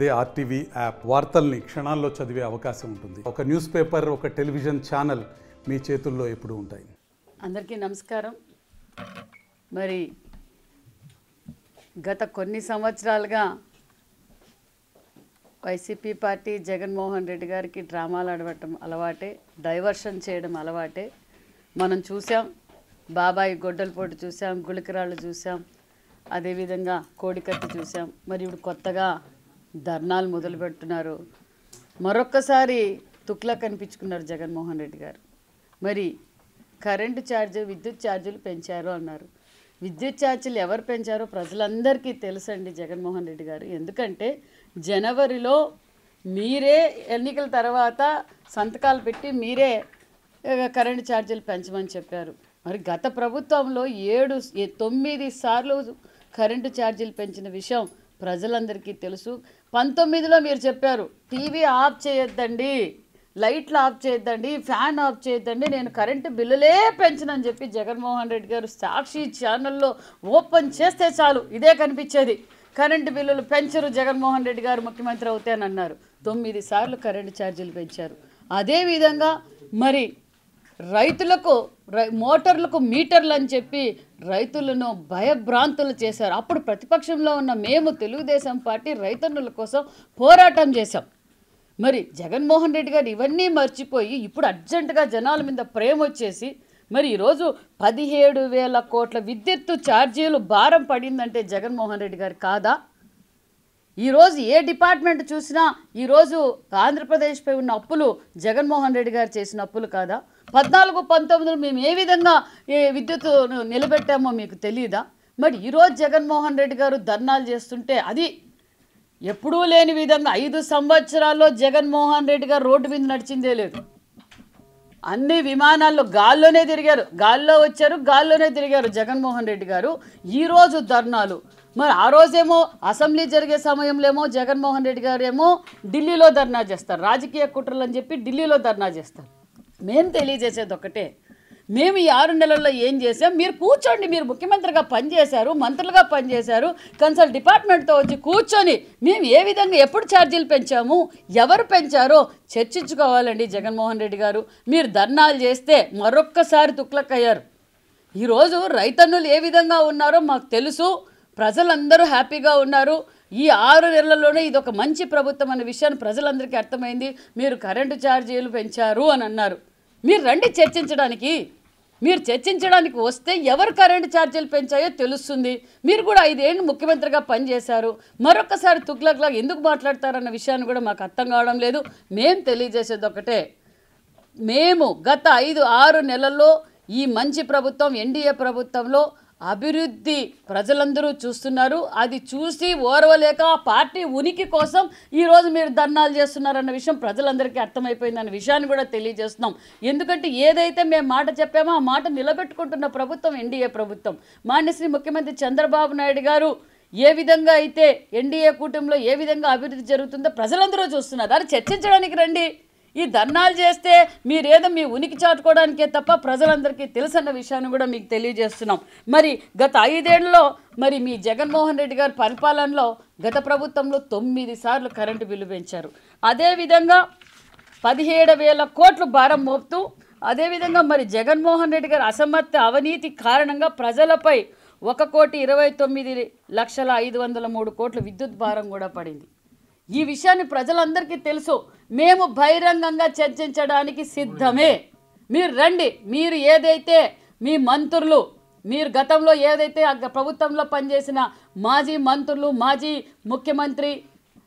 అదే RTV app వార్తల్ని క్షణాల్లో చదివే అవకాశం ఉంటుంది. ఒక న్యూస్ పేపర్, ఒక టెలివిజన్ ఛానల్ మీ చేతుల్లో ఎప్పుడూ ఉంటాయి. అందరికీ నమస్కారం. మరి గత కొన్ని సంవత్సరాలుగా వైసీపీ పార్టీ జగన్మోహన్ రెడ్డి గారికి డ్రామాలు ఆడవటం అలవాటే, డైవర్షన్ చేయడం అలవాటే. మనం చూసాం, బాబాయి గొడ్డల పోటు చూసాం, గుళికరాళ్ళు చూసాం, అదేవిధంగా కోడికత్తి చూసాం. మరి ఇప్పుడు కొత్తగా ధర్నాలు మొదలు పెడుతున్నారు. మరొక్కసారి తుక్లా కనిపించుకున్నారు జగన్మోహన్ రెడ్డి గారు. మరి కరెంటు ఛార్జీ, విద్యుత్ ఛార్జీలు పెంచారు అన్నారు. విద్యుత్ ఛార్జీలు ఎవరు పెంచారో ప్రజలందరికీ తెలుసండి జగన్మోహన్ రెడ్డి గారు. ఎందుకంటే జనవరిలో మీరే ఎన్నికల తర్వాత సంతకాలు పెట్టి మీరే కరెంటు ఛార్జీలు పెంచమని చెప్పారు. మరి గత ప్రభుత్వంలో 9 సార్లు కరెంటు ఛార్జీలు పెంచిన విషయం ప్రజలందరికీ తెలుసు. 19లో మీరు చెప్పారు, టీవీ ఆఫ్ చేయొద్దండి, లైట్లు ఆఫ్ చేయొద్దండి, ఫ్యాన్ ఆఫ్ చేయొద్దండి, నేను కరెంటు బిల్లులే పెంచనని చెప్పి జగన్మోహన్ రెడ్డి గారు సాక్షి ఛానల్లో ఓపెన్ చేస్తే చాలు ఇదే కనిపించేది. కరెంటు బిల్లులు పెంచరు, జగన్మోహన్ రెడ్డి గారు ముఖ్యమంత్రి అవుతానన్నారు. 9 సార్లు కరెంటు ఛార్జీలు పెంచారు. అదేవిధంగా మరి రైతులకు మోటార్లకు మీటర్లు అని చెప్పి రైతులను భయభ్రాంతులు చేశారు. అప్పుడు ప్రతిపక్షంలో ఉన్న మేము తెలుగుదేశం పార్టీ రైతన్నుల కోసం పోరాటం చేశాం. మరి జగన్మోహన్ రెడ్డి గారు ఇవన్నీ మర్చిపోయి ఇప్పుడు అర్జెంటుగా జనాల మీద ప్రేమ వచ్చేసి మరి ఈరోజు 17,000 కోట్ల విద్యుత్తు ఛార్జీలు భారం పడిందంటే జగన్మోహన్ రెడ్డి గారు కాదా? ఈరోజు ఏ డిపార్ట్మెంట్ చూసినా ఈరోజు ఆంధ్రప్రదేశ్పై ఉన్న అప్పులు జగన్మోహన్ రెడ్డి గారు చేసిన అప్పులు కాదా? 14-19 మేము ఏ విధంగా విద్యుత్తు నిలబెట్టామో మీకు తెలియదా? మరి ఈరోజు జగన్మోహన్ రెడ్డి గారు ధర్నాలు చేస్తుంటే అది ఎప్పుడూ లేని విధంగా 5 సంవత్సరాల్లో జగన్మోహన్ రెడ్డి గారు రోడ్డు మీద నడిచిందే లేదు. అన్ని విమానాల్లో గాల్లోనే తిరిగారు, గాల్లో వచ్చారు, గాల్లోనే తిరిగారు జగన్మోహన్ రెడ్డి గారు. ఈరోజు ధర్నాలు. మరి ఆ రోజేమో అసెంబ్లీ జరిగే సమయంలో ఏమో జగన్మోహన్ రెడ్డి గారు ఏమో ఢిల్లీలో ధర్నా చేస్తారు, రాజకీయ కుట్రలు అని చెప్పి ఢిల్లీలో ధర్నా చేస్తారు. మేము తెలియజేసేది ఒకటే, మేము ఈ 6 నెలల్లో ఏం చేసాం, మీరు కూర్చోండి. మీరు ముఖ్యమంత్రిగా పనిచేశారు, మంత్రులుగా పనిచేశారు, కన్సల్ట్ డిపార్ట్మెంట్తో వచ్చి కూర్చొని మేము ఏ విధంగా ఎప్పుడు ఛార్జీలు పెంచాము, ఎవరు పెంచారో చర్చించుకోవాలండి జగన్మోహన్ రెడ్డి గారు. మీరు ధర్నాలు చేస్తే మరొక్కసారి తుక్లక్కయ్యారు. ఈరోజు రైతన్నులు ఏ విధంగా ఉన్నారో మాకు తెలుసు, ప్రజలందరూ హ్యాపీగా ఉన్నారు. ఈ 6 నెలల్లోనే ఇది ఒక మంచి ప్రభుత్వం అనే విషయాన్ని ప్రజలందరికీ అర్థమైంది. మీరు కరెంటు ఛార్జీలు పెంచారు అని అన్నారు. మీరు రండి చర్చించడానికి. మీరు చర్చించడానికి వస్తే ఎవరు కరెంటు ఛార్జీలు పెంచాయో తెలుస్తుంది. మీరు కూడా 5 ఏళ్ళు ముఖ్యమంత్రిగా పనిచేశారు, మరొకసారి తుగ్లక్లాగా ఎందుకు మాట్లాడతారన్న విషయాన్ని కూడా మాకు అర్థం కావడం లేదు. మేము తెలియజేసేది ఒకటే, మేము గత 5-6 నెలల్లో ఈ మంచి ప్రభుత్వం ఎన్డీఏ ప్రభుత్వంలో అభివృద్ధి ప్రజలందరూ చూస్తున్నారు. అది చూసి ఓర్వలేక పార్టీ ఉనికి కోసం ఈరోజు మీరు ధర్నాలు చేస్తున్నారన్న విషయం ప్రజలందరికీ అర్థమైపోయిందన్న విషయాన్ని కూడా తెలియజేస్తున్నాం. ఎందుకంటే ఏదైతే మేము మాట చెప్పామో ఆ మాట నిలబెట్టుకుంటున్న ప్రభుత్వం ఎన్డీఏ ప్రభుత్వం. మాన్యశ్రీ ముఖ్యమంత్రి చంద్రబాబు నాయుడు గారు ఏ విధంగా అయితే ఎన్డీఏ కూటమిలో ఏ విధంగా అభివృద్ధి జరుగుతుందో ప్రజలందరూ చూస్తున్నారు. దాన్ని చర్చించడానికి రండి. ఈ ధర్నాలు చేస్తే మీరేదో మీ ఉనికి చాటుకోవడానికే తప్ప ప్రజలందరికీ తెలుసన్న విషయాన్ని కూడా మీకు తెలియజేస్తున్నాం. మరి గత 5 ఏళ్లలో మరి మీ జగన్మోహన్ రెడ్డి గారి పరిపాలనలో గత ప్రభుత్వంలో 9 సార్లు కరెంటు బిల్లు పెంచారు. అదేవిధంగా 17,000 కోట్లు భారం మోపుతూ అదేవిధంగా మరి జగన్మోహన్ రెడ్డి గారి అసమర్థ అవినీతి కారణంగా ప్రజలపై 1,29,503 కోట్ల విద్యుత్ భారం కూడా పడింది. ఈ విషయాన్ని ప్రజలందరికీ తెలుసు. మేము బహిరంగంగా చర్చించడానికి సిద్ధమే. మీరు రండి. మీరు ఏదైతే మీ మంత్రులు, మీరు గతంలో ఏదైతే ప్రభుత్వంలో పనిచేసిన మాజీ మంత్రులు, మాజీ ముఖ్యమంత్రి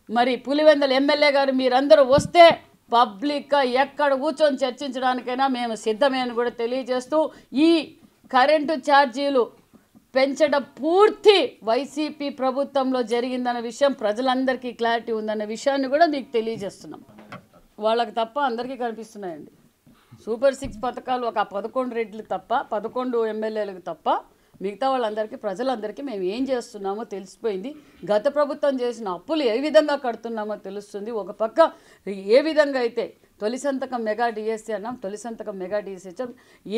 మరి పులివెందుల ఎమ్మెల్యే గారు మీరందరూ వస్తే పబ్లిక్గా ఎక్కడ కూర్చొని చర్చించడానికైనా మేము సిద్ధమే అని కూడా తెలియజేస్తూ, ఈ కరెంటు ఛార్జీలు పెంచడం పూర్తి వైసీపీ ప్రభుత్వంలో జరిగిందన్న విషయం ప్రజలందరికీ క్లారిటీ ఉందన్న విషయాన్ని కూడా మీకు తెలియజేస్తున్నాం. వాళ్ళకి తప్ప అందరికీ కనిపిస్తున్నాయండి. సూపర్ 6 పథకాలు ఒక 11 రెడ్లు తప్ప, 11 ఎమ్మెల్యేలకు తప్ప మిగతా వాళ్ళందరికీ ప్రజలందరికీ మేము ఏం చేస్తున్నామో తెలిసిపోయింది. గత ప్రభుత్వం చేసిన అప్పులు ఏ విధంగా కడుతున్నామో తెలుస్తుంది. ఒక పక్క ఏ విధంగా అయితే తొలి సంతకం మెగా డిఎస్సి అన్నాం, తొలి సంతకం మెగా డిఎస్సి ఇచ్చాం.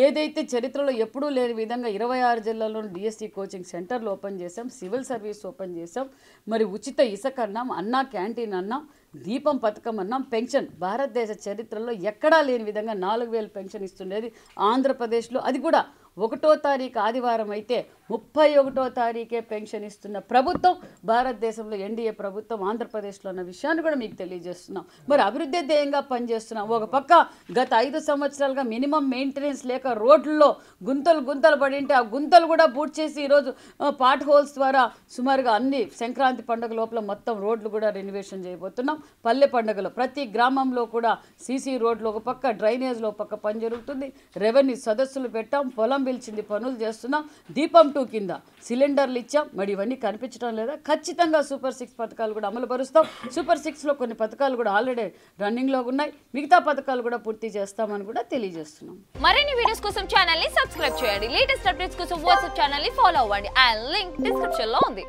ఏదైతే చరిత్రలో ఎప్పుడూ లేని విధంగా 26 జిల్లాల్లోనూ డిఎస్సి కోచింగ్ సెంటర్లు ఓపెన్ చేసాం, సివిల్ సర్వీస్ ఓపెన్ చేసాం, మరి ఉచిత ఇసుక అన్నాం, అన్నా క్యాంటీన్ అన్నాం, దీపం పథకం అన్నాం, పెన్షన్ భారతదేశ చరిత్రలో ఎక్కడా లేని విధంగా 4000 పెన్షన్ ఇస్తుండేది ఆంధ్రప్రదేశ్లో. అది కూడా 1వ తారీఖు ఆదివారం అయితే 31వ తారీఖే పెన్షన్ ఇస్తున్న ప్రభుత్వం భారతదేశంలో ఎన్డీఏ ప్రభుత్వం ఆంధ్రప్రదేశ్లో ఉన్న విషయాన్ని కూడా మీకు తెలియజేస్తున్నాం. మరి అభివృద్ధి ధ్యేయంగా పనిచేస్తున్నాం. ఒక పక్క గత 5 సంవత్సరాలుగా మినిమం మెయింటెనెన్స్ లేక రోడ్లలో గుంతలు పడి ఉంటే ఆ గుంతలు కూడా పూర్తి చేసి ఈరోజు పాట్ హోల్స్ ద్వారా సుమారుగా అన్ని సంక్రాంతి పండుగ లోపల మొత్తం రోడ్లు కూడా రెనోవేషన్ చేయబోతున్నాం. పల్లె పండుగలో ప్రతి గ్రామంలో కూడా సీసీ రోడ్లు ఒక పక్క, డ్రైనేజ్లో ఒక పక్క పని జరుగుతుంది. రెవెన్యూ సదస్సులు పెట్టాం, పొలం పిలిచింది పనులు చేస్తున్నాం. దీపం 2 కింద సిలిండర్లు ఇచ్చాం. మరి ఇవన్నీ కనిపించడం లేదా? ఖచ్చితంగా సూపర్ 6 పథకాలు కూడా అమలు పరుస్తాం. సూపర్ 6లో కొన్ని పథకాలు కూడా ఆల్రెడీ రన్నింగ్లో ఉన్నాయి. మిగతా పథకాలు కూడా పూర్తి చేస్తామని కూడా తెలియజేస్తున్నాం. మరిన్ని వీడియోస్ కోసం ఛానల్ ని సబ్స్క్రైబ్ చేయండి. లేటెస్ట్ అప్డేట్స్ కోసం వాట్సాప్ ఛానల్ ని ఫాలో అవ్వండి. ఆ లింక్ డిస్క్రిప్షన్ లో ఉంది.